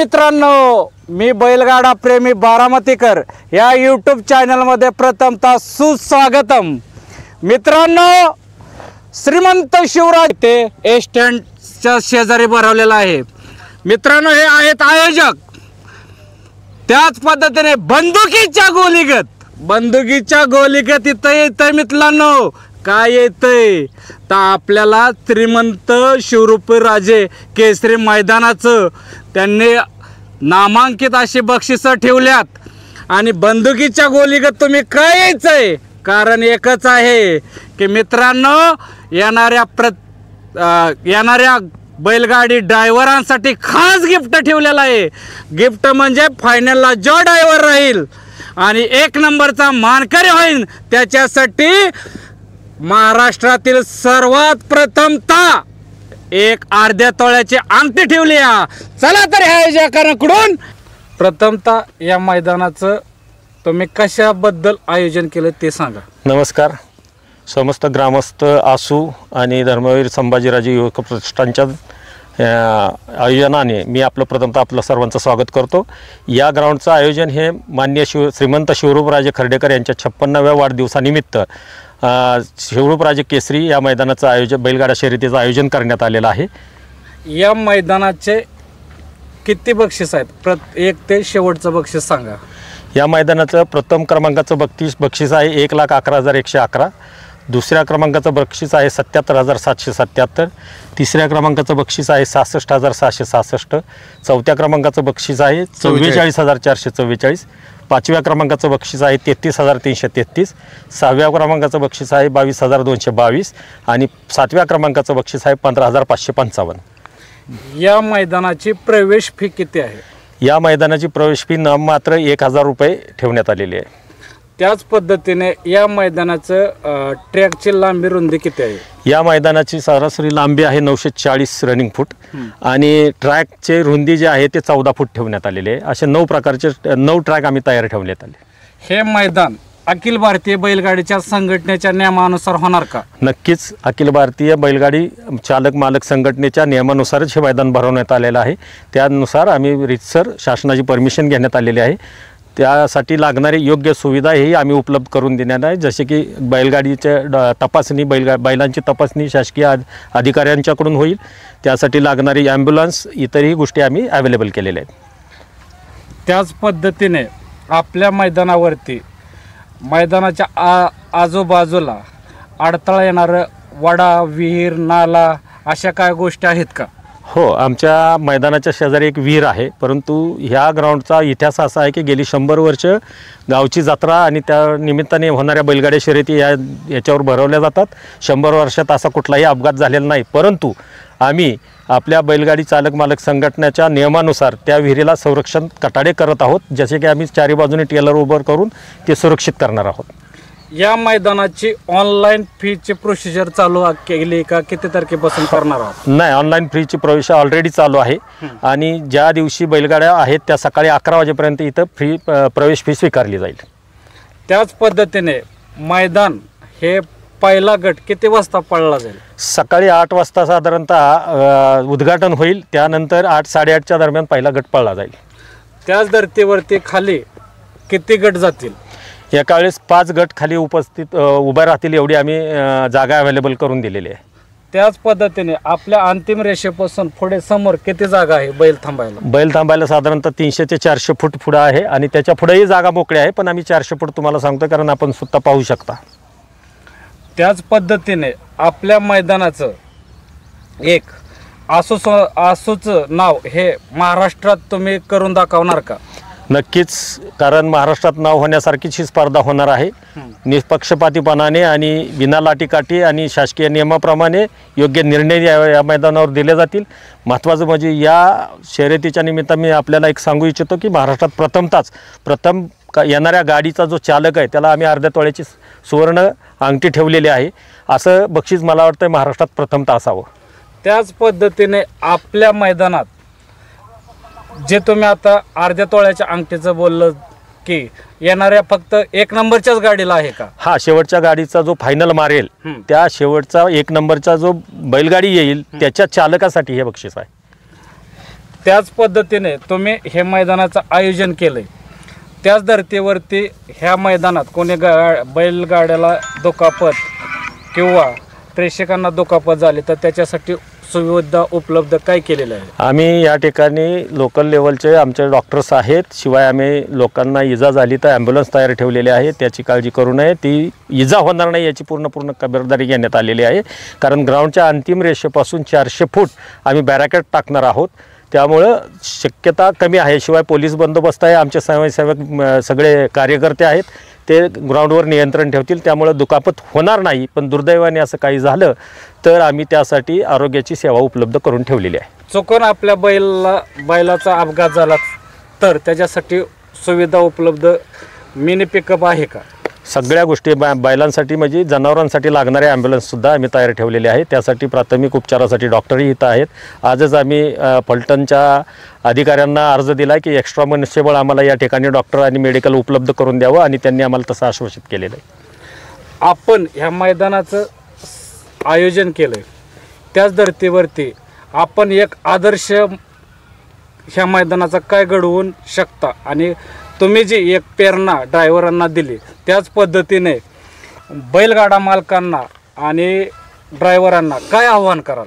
मित्रांनो, मी बैलगाडा प्रेमी बारामतीकर या यूट्यूब चॅनलमध्ये प्रथमतः सुस्वागतम। मित्रांनो, श्रीमंत शिवराज ते एस्टंटच्या शेजारी भरवलेला आहे। मित्रांनो, हे आहेत आयोजक। त्याच पद्धतीने बंदुकीच्या गोलीगत इथं येतंय मित्रांनो। काय येतंय तर आपल्याला श्रीमंत शिवरूपराजे केसरी मैदानाचं त्यांनी नामांकित अशी बक्षिसं ठेवल्यात। आणि बंदुकीच्या गोलीगत तुम्ही काय यायचंय, कारण एकच आहे की मित्रांनो, येणाऱ्या बैलगाडी ड्रायव्हरांसाठी खास गिफ्ट ठेवलेलं आहे। गिफ्ट म्हणजे फायनलला जो ड्रायव्हर राहील आणि एक नंबरचा मानकरी होईल त्याच्यासाठी महाराष्ट्रातील सर्वात प्रथमतः एक अर्ध्या तोळ्याची अंगठी ठेवली आहे। चला तर ह्या आयोजकांकडून प्रथमतः या मैदानाचं तुम्ही कशाबद्दल आयोजन केलं ते सांगा। नमस्कार, समस्त ग्रामस्थ आसू आणि धर्मवीर संभाजीराजे युवक प्रतिष्ठानच्या आयोजनाने मी आपलं सर्वांचं स्वागत करतो। या ग्राउंडचं आयोजन हे माननीय श्रीमंत शिवरूपराजे खर्डेकर यांच्या 56व्या वाढदिवसानिमित्त शिवरूपराजे केसरी या मैदानाचं आयोजन, बैलगाडा शर्यतीचं आयोजन करण्यात आलेलं आहे। या मैदानाचे किती बक्षीस आहेत? एक ते शेवटचं बक्षीस सांगा। या मैदानाचं प्रथम क्रमांकाचं बक्षीस आहे 1,11,111। दुसऱ्या क्रमांकाचं बक्षीस आहे 77,777। तिसऱ्या क्रमांकाचं बक्षीस आहे 66,666। चौथ्या क्रमांकाचं बक्षीस आहे 44,444। पाचव्या क्रमांकाचं बक्षीस आहे 33,333। सहाव्या क्रमांकाचं बक्षीस आहे 22,222 आणि सातव्या क्रमांकाचं बक्षीस आहे 15,555। या मैदानाची प्रवेश फी किती आहे? या मैदानाची प्रवेश फी नाममात्र 1,000 रुपये ठेवण्यात आलेली आहे। त्याच पद्धतीने या मैदानाचं ट्रॅकची लांबी रुंदी किती आहे? या मैदानाची सरासरी लांबी आहे 940 रनिंग फूट आणि ट्रॅकचे रुंदी जे आहे ते 14 फूट ठेवण्यात आलेले आहे। असे 9 प्रकारचे 9 ट्रॅक आम्ही तयार ठेवण्यात आले। हे मैदान अखिल भारतीय बैलगाडीच्या संघटनेच्या नियमानुसार होणार का? नक्कीच, अखिल भारतीय बैलगाडी चालक मालक संघटनेच्या नियमानुसारच हे मैदान भरवण्यात आलेलं आहे। त्यानुसार आम्ही रीतसर शासनाची परमिशन घेण्यात आलेली आहे। त्यासाठी लागणारी योग्य सुविधाही आम्ही उपलब्ध करून देण्यात आहे, जसे की बैलगाडीचे तपासणी, बैलांची तपासणी शासकीय अधिकाऱ्यांच्याकडून होईल। त्यासाठी लागणारी ॲम्ब्युलन्स, इतरही गोष्टी आम्ही अवेलेबल केलेल्या आहेत। त्याच पद्धतीने आपल्या मैदानावरती मैदानाच्या आजूबाजूला अडथळा येणारं वडा, विहीर, नाला अशा काय गोष्टी आहेत का? हो, आमच्या मैदानाच्या शेजारी एक विहीर आहे, परंतु ह्या ग्राउंडचा इतिहास असा आहे की गेली 100 वर्ष गावची जत्रा आणि त्या निमित्ताने होणाऱ्या बैलगाड्या शर्यती याच्यावर भरवल्या जातात। 100 वर्षात असा कुठलाही अपघात झालेला नाही, परंतु आम्ही आपल्या बैलगाडी चालक मालक संघटनेच्या नियमानुसार त्या विहिरीला संरक्षण कटाडे करत आहोत, जसे की आम्ही चारी बाजूने टेलर उभं करून ते सुरक्षित करणार आहोत। या मैदानाची ऑनलाईन फीची प्रोसिजर चालू केली का? किती तारखेपासून करणार आहोत? नाही, ऑनलाईन फीची प्रवेश ऑलरेडी चालू आहे आणि ज्या दिवशी बैलगाड्या आहेत त्या सकाळी 11 वाजेपर्यंत इथं प्रवेश फी स्वीकारली जाईल। त्याच पद्धतीने मैदान हे पहिला गट किती वाजता पळला जाईल? सकाळी 8 वाजता साधारणतः उद्घाटन होईल, त्यानंतर 8-8:30च्या दरम्यान पहिला गट पळला जाईल। त्याच धर्तीवरती खाली किती गट जातील? एका वेळेस 5 गट खाली उभे राहतील एवढी आम्ही जागा अवेलेबल करून दिलेली आहे। त्याच पद्धतीने आपल्या अंतिम रेषेपासून पुढे समोर किती जागा आहे बैल थांबायला? बैल थांबायला साधारणतः 300 ते 400 फूट पुढे आहे आणि त्याच्या पुढेही जागा मोकळी आहे, पण आम्ही 400 फूट तुम्हाला सांगतो कारण आपण सुद्धा पाहू शकता। त्याच पद्धतीने आपल्या मैदानाचं एक आसूचं नाव हे महाराष्ट्रात तुम्ही करून दाखवणार का? नक्कीच, कारण महाराष्ट्रात नाव होण्यासारखीच ही स्पर्धा होणार आहे। निष्पक्षपातीपणाने आणि विना लाटीकाठी आणि शासकीय नियमाप्रमाणे योग्य निर्णय या मैदानावर दिले जातील। महत्त्वाचं म्हणजे या शर्यतीच्या निमित्त मी आपल्याला एक सांगू इच्छितो की महाराष्ट्रात प्रथम येणाऱ्या गाडीचा जो चालक आहे त्याला आम्ही अर्ध्या तोळ्याची सुवर्ण अंगठी ठेवलेली आहे। असं बक्षीस मला वाटतं महाराष्ट्रात प्रथमतः असावं। त्याच पद्धतीने आपल्या मैदानात जे तुम्ही आता अर्ध्या तोळ्याच्या अंगठीचं बोललं की येणाऱ्या फक्त 1 नंबरच्याच गाडीला आहे का? हा, शेवटच्या गाडीचा जो फायनल मारेल त्या शेवटचा 1 नंबरचा जो बैलगाडी येईल त्याच्या चालकासाठी हे बक्षीस आहे। त्याच पद्धतीने तुम्ही हे मैदानाचं आयोजन केलंय, त्याच धर्तीवरती ह्या मैदानात कोणी बैलगाड्याला दुखापत किंवा प्रेक्षकांना दुखापत झाली तर त्याच्यासाठी सुविधा उपलब्ध काय केलेलं आहे? आम्ही या ठिकाणी लोकल लेवलचे आमचे डॉक्टर्स आहेत, शिवाय आम्ही लोकांना इजा झाली तर ॲम्ब्युलन्स तयार ठेवलेली आहे, त्याची काळजी करू नये, ती इजा होणार नाही याची पूर्ण खबरदारी घेण्यात आलेली आहे. कारण ग्राउंडच्या अंतिम रेषेपासून 400 फूट आम्ही बॅरिकेड टाकणार आहोत, त्यामुळं शक्यता कमी आहे. शिवाय पोलीस बंदोबस्त आहे, आमचे स्वयंसेवक सगळे कार्यकर्ते आहेत, ते ग्राउंडवर नियंत्रण ठेवतील, त्यामुळं दुखापत होणार नाही. पण दुर्दैवाने असं काही झालं तर आम्ही त्यासाठी आरोग्याची सेवा उपलब्ध करून ठेवलेली आहे. चुकून आपल्या बैलाचा अपघात झाला तर त्याच्यासाठी सुविधा उपलब्ध मिनी पिकअप आहे का? सगळ्या गोष्टी बैलांसाठी म्हणजे जनावरांसाठी लागणारे ॲम्ब्युलन्ससुद्धा आम्ही तयार ठेवलेले आहे. त्यासाठी प्राथमिक उपचारासाठी डॉक्टरही इथं आहेत. आजच आम्ही फलटणच्या अधिकाऱ्यांना अर्ज दिला की एक्स्ट्रा मनुष्यबळ आम्हाला या ठिकाणी डॉक्टर आणि मेडिकल उपलब्ध करून द्यावं, आणि त्यांनी आम्हाला तसं आश्वासित केलेलं आहे. आपण ह्या मैदानाचं आयोजन केलं आहे, त्याच धर्तीवरती आपण एक आदर्श ह्या मैदानाचा काय घडवून शकता, आणि तुम्ही जी एक प्रेरणा ड्रायव्हरांना दिली त्याच पद्धतीने बैलगाडा मालकांना आणि ड्रायव्हरांना काय आव्हान कराल?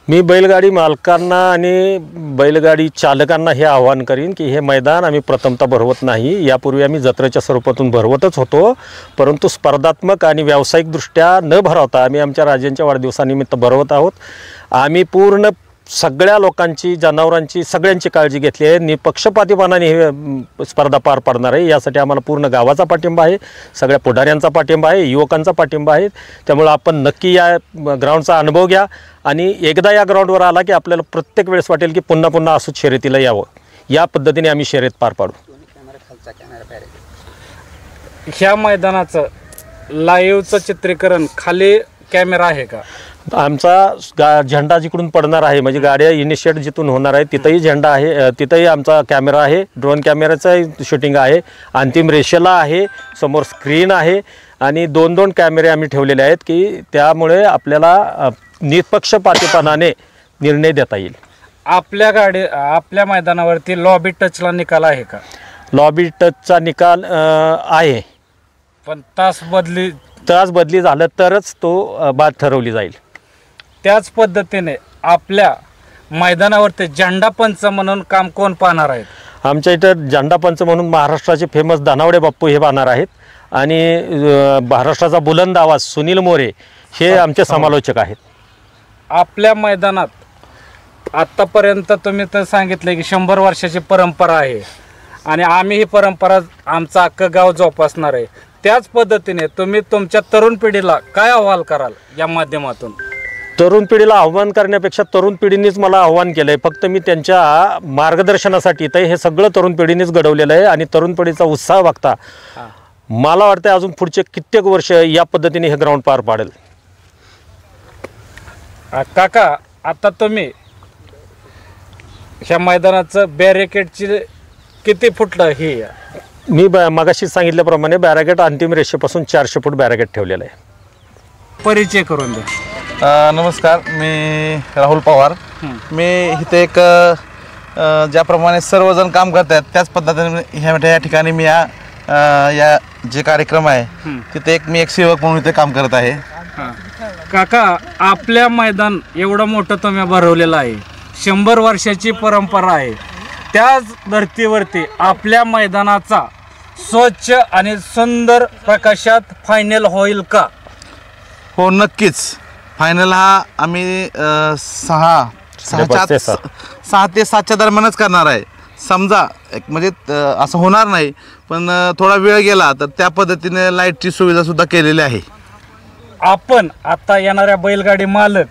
मी बैलगाडी मालकांना आणि बैलगाडी चालकांना हे आवाहन करीन की हे मैदान आम्ही प्रथमतः भरवत नाही, यापूर्वी आम्ही जत्रेच्या स्वरूपातून भरवतच होतो, परंतु स्पर्धात्मक आणि व्यावसायिकदृष्ट्या न भरवता आम्ही आमच्या राजांच्या वाढदिवसानिमित्त भरवत आहोत. आम्ही पूर्ण सगळ्या लोकांची, जनावरांची, सगळ्यांची काळजी घेतली आहे. निपक्षपातीपणाने हे स्पर्धा पार पाडणार आहे. यासाठी आम्हाला पूर्ण गावाचा पाठिंबा आहे, सगळ्या पुढाऱ्यांचा पाठिंबा आहे, युवकांचा पाठिंबा आहे. त्यामुळे आपण नक्की या ग्राउंडचा अनुभव घ्या, आणि एकदा या ग्राउंडवर आला की आपल्याला प्रत्येक वेळेस वाटेल की पुन्हा पुन्हा असंच शर्यतीला यावं. या पद्धतीने आम्ही शर्यत पार पाडू. ह्या मैदानाचं लाईव्हचं चित्रीकरण खाली कॅमेरा आहे का? आमचा झेंडा जिकडून पडणार आहे, म्हणजे गाड्या इनिशिएट जिथून होणार आहे तिथंही झेंडा आहे, तिथंही आमचा कॅमेरा आहे, ड्रोन कॅमेऱ्याचं शूटिंग आहे, अंतिम रेषेला आहे, समोर स्क्रीन आहे, आणि 2-2 कॅमेरे आम्ही ठेवलेले आहेत की त्यामुळे आपल्याला निष्पक्षपातीपणाने निर्णय देता येईल. आपल्या मैदानावरती लॉबी टचला निकाल आहे का? लॉबी टचचा निकाल आहे, पण तास बदली झालं तरच तो बाद ठरवली जाईल. त्याच पद्धतीने आपल्या मैदानावरती झेंडा पंच म्हणून काम कोण पाहणार आहेत? आमच्या इथं झेंडा पंच म्हणून महाराष्ट्राचे फेमस दानावडे बाप्पू हे पाहणार आहेत, आणि महाराष्ट्राचा बुलंद आवाज सुनील मोरे हे आमचे समालोचक आहेत. आपल्या मैदानात आत्तापर्यंत तुम्ही तर सांगितलं की 100 वर्षाची परंपरा आहे, आणि आम्ही ही परंपरा आमचं अख्खं गाव जोपासणार आहे. त्याच पद्धतीने तुम्ही तुमच्या तरुण पिढीला काय आव्हान कराल या माध्यमातून? तरुण पिढीला आव्हान करण्यापेक्षा तरुण पिढीनेच मला आव्हान केलं आहे. फक्त मी त्यांच्या मार्गदर्शनासाठी तर हे सगळं तरुण पिढीनेच घडवलेलं आहे, आणि तरुण पिढीचा उत्साह बघता मला वाटतं अजून पुढचे कित्येक वर्ष या पद्धतीने हे ग्राउंड पार पाडेल. काका, आता तुम्ही ह्या मैदानाचं बॅरिकेडची किती फुटलं हे? मी मगाशी सांगितल्याप्रमाणे बॅरिकेड अंतिम रेषेपासून 400 फूट बॅरिकेड ठेवलेलं आहे. परिचय करून द्या. नमस्कार, मी राहुल पवार. मी इथे एक ज्याप्रमाणे सर्वजण काम करत आहेत त्याच पद्धतीने ह्या ठिकाणी मी या जे कार्यक्रम आहे तिथे मी एक सेवक म्हणून इथे काम करत आहे. काका, आपल्या मैदान एवढं मोठं तुम्ही भरवलेलं आहे, 100 वर्षाची परंपरा आहे, त्याच धर्तीवरती आपल्या मैदानाचा स्वच्छ आणि सुंदर प्रकाशात फायनल होईल का? हो, नक्कीच. फायनल हा आम्ही 6 ते 7च्या दरम्यानच करणार आहे. समजा एक म्हणजे असं होणार नाही, पण थोडा वेळ गेला तर त्या पद्धतीने लाईटची सुविधासुद्धा केलेली आहे. आपण आता येणाऱ्या बैलगाडी मालक,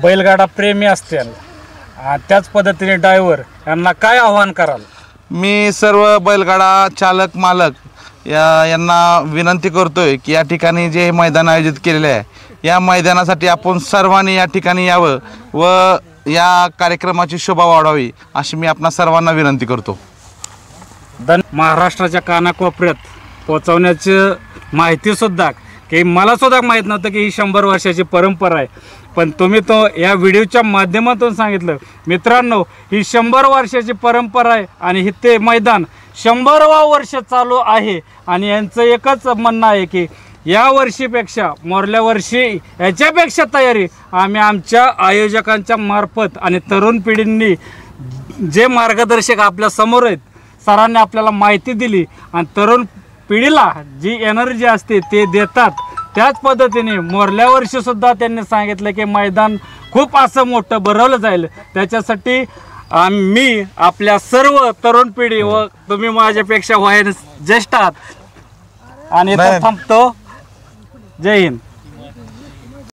बैलगाडा प्रेमी असतील, त्याच पद्धतीने ड्रायव्हर यांना काय आव्हान कराल? मी सर्व बैलगाडा चालक मालक यांना विनंती करतोय की या ठिकाणी जे मैदान आयोजित केलेले आहे या मैदानासाठी आपण सर्वांनी या ठिकाणी यावं व या कार्यक्रमाची शोभा वाढवावी अशी मी आपणा सर्वांना विनंती करतो. महाराष्ट्राच्या कानाकोपऱ्यात पोहोचवण्याची माहितीसुद्धा की मला सुद्धा माहीत नव्हतं की ही 100 वर्षाची परंपरा आहे, पण तुम्ही तो या व्हिडिओच्या माध्यमातून सांगितलं. मित्रांनो, ही 100 वर्षाची परंपरा आहे आणि हे ते मैदान 100वा वर्ष चालू आहे. आणि यांचं एकच म्हणणं आहे की या वर्षीपेक्षा मोरल्या वर्षी याच्यापेक्षा तयारी आम्ही आमच्या आयोजकांच्या मार्फत आणि तरुण पिढींनी जे मार्गदर्शक आपल्या समोर आहेत, सरांनी आपल्याला माहिती दिली आणि तरुण पिढीला जी एनर्जी असते ते देतात. त्याच पद्धतीने मोरल्या वर्षीसुद्धा त्यांनी सांगितलं की मैदान खूप असं मोठं भरवलं जाईल. त्याच्यासाठी मी आपल्या सर्व तरुण पिढी व तुम्ही माझ्यापेक्षा वयाने ज्येष्ठ आहात आणि इथं थांबतो. जय हिंद.